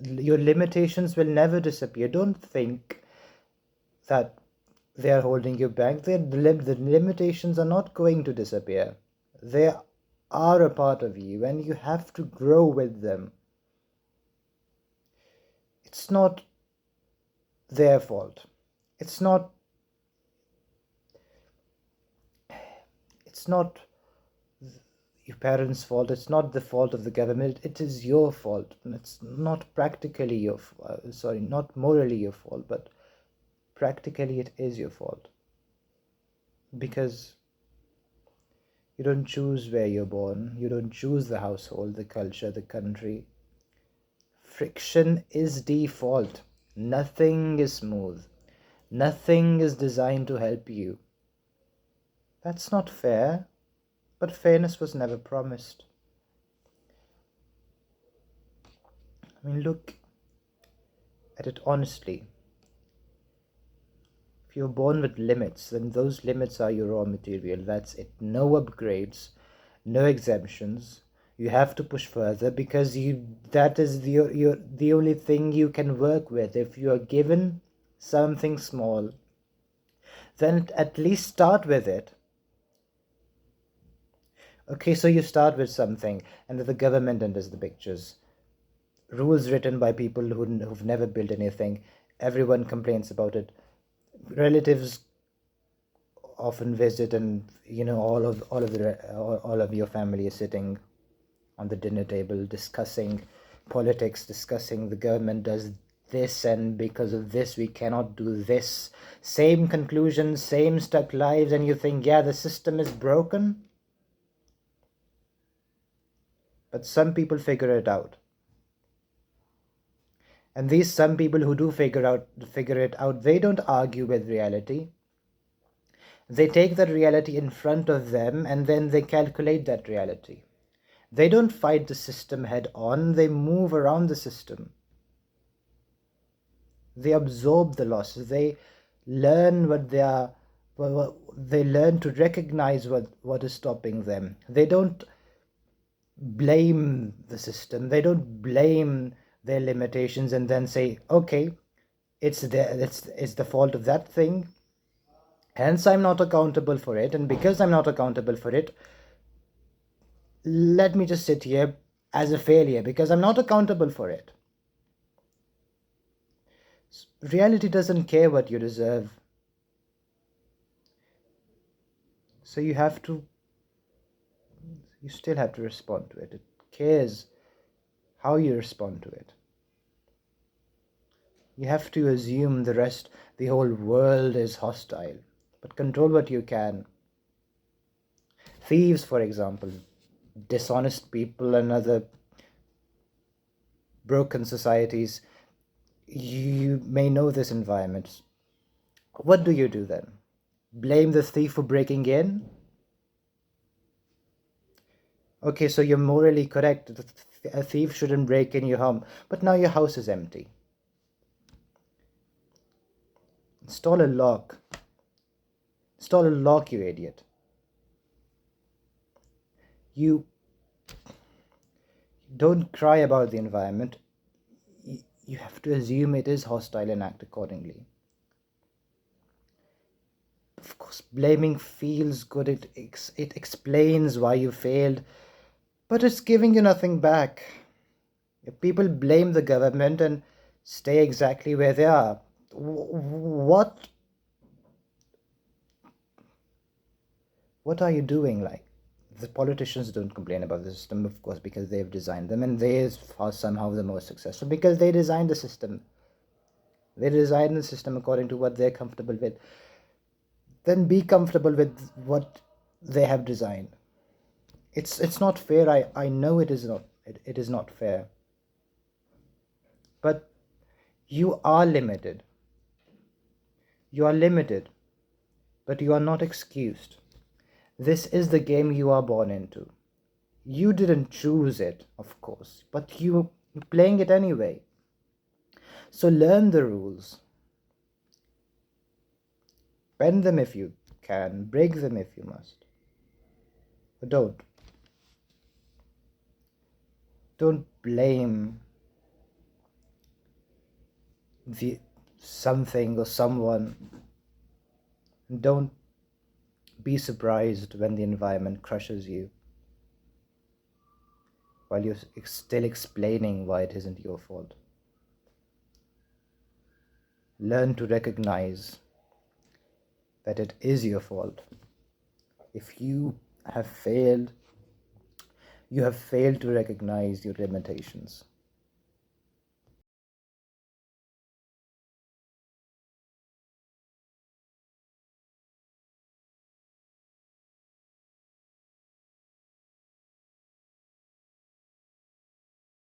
Your limitations will never disappear. Don't think that they are holding you back. The limitations are not going to disappear. They are a part of you, and you have to grow with them. It's not their fault. It's not it's not your parents' fault. It's not the fault of the government. It is your fault. It's not practically your sorry, not morally your fault, but practically it is your fault, because you don't choose where you're born. You don't choose the household, the culture, the country. Friction is default. Nothing is smooth. Nothing is designed to help you. That's not fair, but fairness was never promised. I mean, look at it honestly. If you're born with limits, then those limits are your raw material. That's it. No upgrades, no exemptions. You have to push further, because that is the only thing you can work with. If you are given something small, then at least start with it. Okay, so you start with something, and then the government enters the pictures. Rules written by people who've never built anything. Everyone complains about it. Relatives often visit, and all of your family is sitting on the dinner table discussing politics, discussing the government does this, and because of this we cannot do this. Same conclusions, same stuck lives, and you think, yeah, the system is broken. But some people figure it out. And these some people who do figure it out, they don't argue with reality. They take that reality in front of them, and then they calculate that reality. They don't fight the system head on, they move around the system. They absorb the losses. They learn what they are. They learn to recognize what is stopping them. They don't blame the system. They don't blame their limitations and then say, okay, it's the fault of that thing. Hence, I'm not accountable for it. And because I'm not accountable for it, let me just sit here as a failure because I'm not accountable for it. Reality doesn't care what you deserve. So you still have to respond to it. It cares how you respond to it. You have to assume the whole world is hostile, but control what you can. Thieves, for example, dishonest people and other broken societies, you may know this environment. What do you do then? Blame the thief for breaking in? Okay, so you're morally correct. A thief shouldn't break in your home, but now your house is empty. Install a lock. Install a lock, you idiot. You don't cry about the environment. You have to assume it is hostile and act accordingly. Of course, blaming feels good. It explains why you failed, but it's giving you nothing back. If people blame the government and stay exactly where they are, what are you doing? Like, the politicians don't complain about the system, of course, because they've designed them, and they are somehow the most successful because they designed the system. They designed the system according to what they're comfortable with. Then be comfortable with what they have designed. It's not fair. I know it is not. It is not fair. But you are limited. You are limited, but you are not excused. This is the game you are born into. You didn't choose it, of course, but you're playing it anyway. So learn the rules. Bend them if you can, break them if you must. But don't. Don't blame the something or someone. Don't be surprised when the environment crushes you while you're still explaining why it isn't your fault. Learn to recognize that it is your fault. If you have failed, you have failed to recognize your limitations.